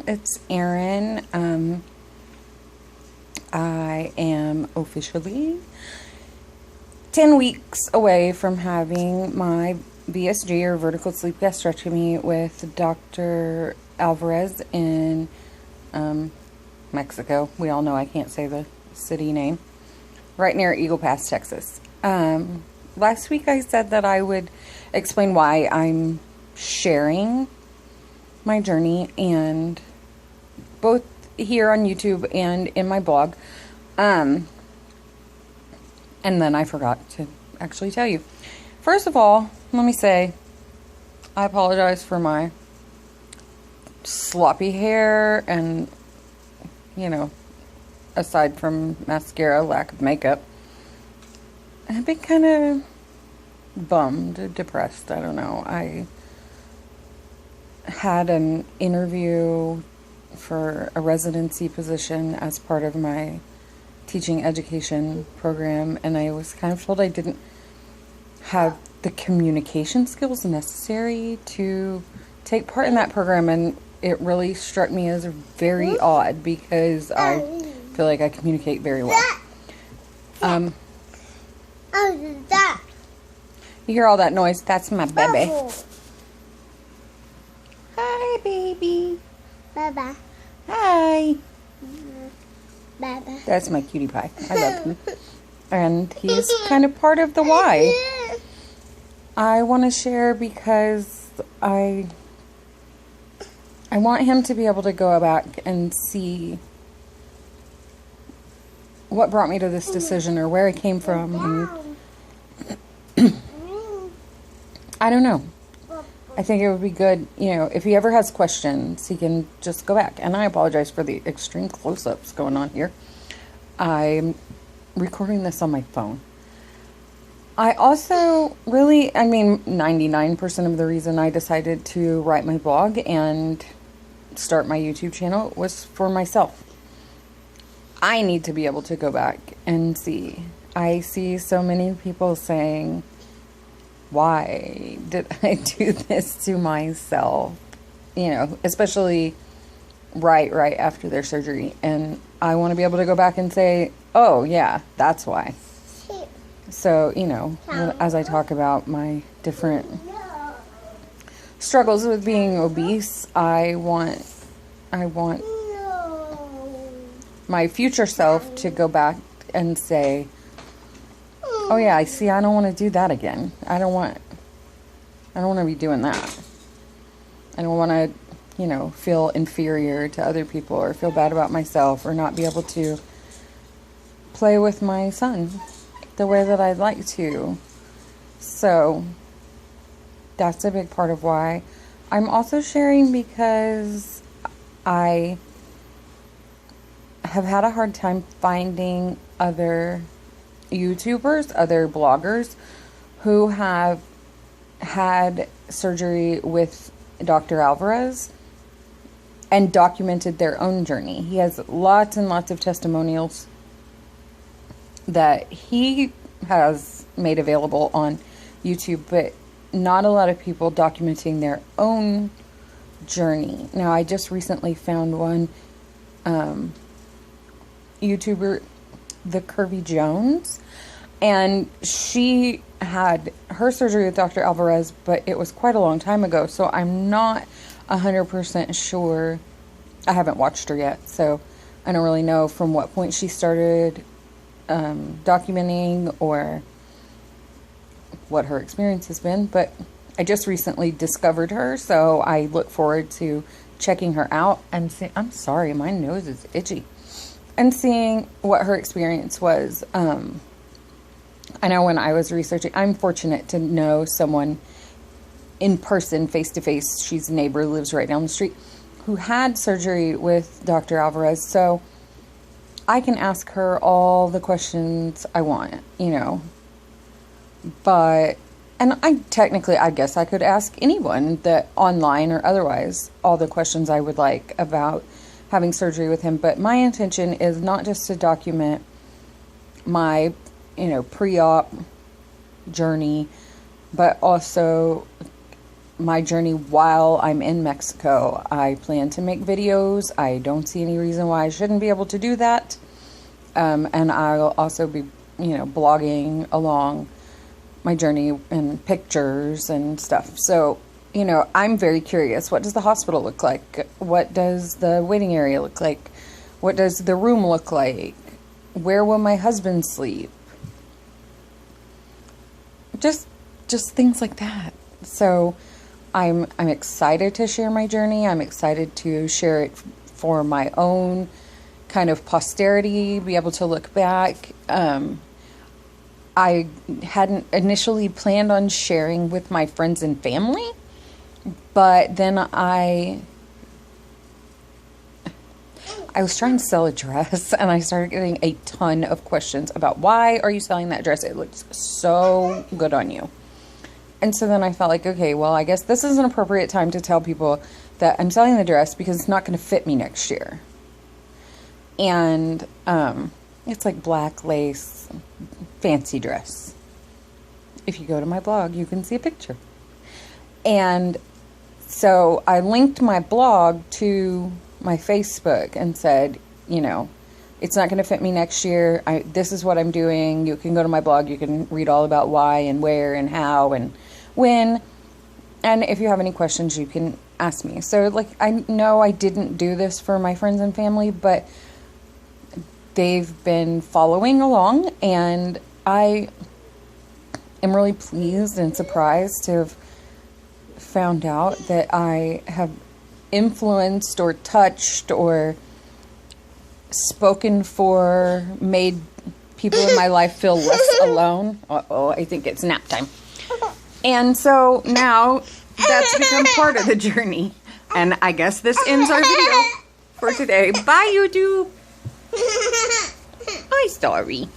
It's Erin. I am officially 10 weeks away from having my VSG or vertical sleep gastrectomy with Dr. Alvarez in Mexico. We all know I can't say the city name. Right near Eagle Pass, Texas. Last week I said that I would explain why I'm sharing my journey, and both here on YouTube and in my blog. And then I forgot to actually tell you. First of all, let me say I apologize for my sloppy hair and, aside from mascara, lack of makeup. I've been kind of bummed, depressed, I don't know. I had an interview for a residency position as part of my teaching education program, and I was kind of told I didn't have the communication skills necessary to take part in that program, and it really struck me as very odd because I feel like I communicate very well. You hear all that noise? That's my baby. Hi, baby. Baba. Hi. Baba. That's my cutie pie. I love him. And he's kind of part of the why. I want to share because I want him to be able to go back and see what brought me to this decision or where I came from. And I don't know. I think it would be good, if he ever has questions, he can just go back. And I apologize for the extreme close-ups going on here. I'm recording this on my phone. I also 99% of the reason I decided to write my blog and start my YouTube channel was for myself. I need to be able to go back and see. I see so many people saying, why did I do this to myself? Especially right after their surgery. And I want to be able to go back and say, oh yeah, that's why. So, as I talk about my different struggles with being obese, I want my future self to go back and say, oh yeah, I don't want to do that again. I don't want to be doing that. I don't want to, feel inferior to other people or feel bad about myself or not be able to play with my son the way that I'd like to. So that's a big part of why. I'm also sharing because I have had a hard time finding other YouTubers, other bloggers who have had surgery with Dr. Alvarez and documented their own journey. He has lots and lots of testimonials that he has made available on YouTube, but not a lot of people documenting their own journey. Now, I just recently found one YouTuber, the Curvy Jones, and she had her surgery with Dr. Alvarez, but it was quite a long time ago, so I'm not 100% sure. I haven't watched her yet, so I don't really know from what point she started documenting or what her experience has been, but I just recently discovered her, so I look forward to checking her out and see. I'm sorry, my nose is itchy. And seeing what her experience was. I know when I was researching, I'm fortunate to know someone in person, face-to-face. She's a neighbor, lives right down the street, who had surgery with Dr. Alvarez. So I can ask her all the questions I want, But, and I guess I could ask anyone that online or otherwise all the questions I would like about having surgery with him. But my intention is not just to document my, pre-op journey, but also my journey while I'm in Mexico. I plan to make videos. I don't see any reason why I shouldn't be able to do that. And I'll also be, blogging along my journey and pictures and stuff. So, I'm very curious. What does the hospital look like? What does the waiting area look like? What does the room look like? Where will my husband sleep? Just things like that. So I'm excited to share my journey. I'm excited to share it for my own kind of posterity, be able to look back. I hadn't initially planned on sharing with my friends and family, but then I was trying to sell a dress, and I started getting a ton of questions about, why are you selling that dress? It looks so good on you. And so then I felt like, okay, well, I guess this is an appropriate time to tell people that I'm selling the dress because it's not going to fit me next year. And it's like black lace, fancy dress. If you go to my blog, you can see a picture. And so I linked my blog to my Facebook and said, it's not going to fit me next year. This is what I'm doing. You can go to my blog. You can read all about why and where and how and when. And if you have any questions, you can ask me. So, I know I didn't do this for my friends and family, but they've been following along, and I am really pleased and surprised to have found out that I have influenced or touched or spoken for, made people in my life feel less alone. Uh-oh, I think it's nap time. And so now that's become part of the journey. And I guess this ends our video for today. Bye, YouTube. Bye, Story.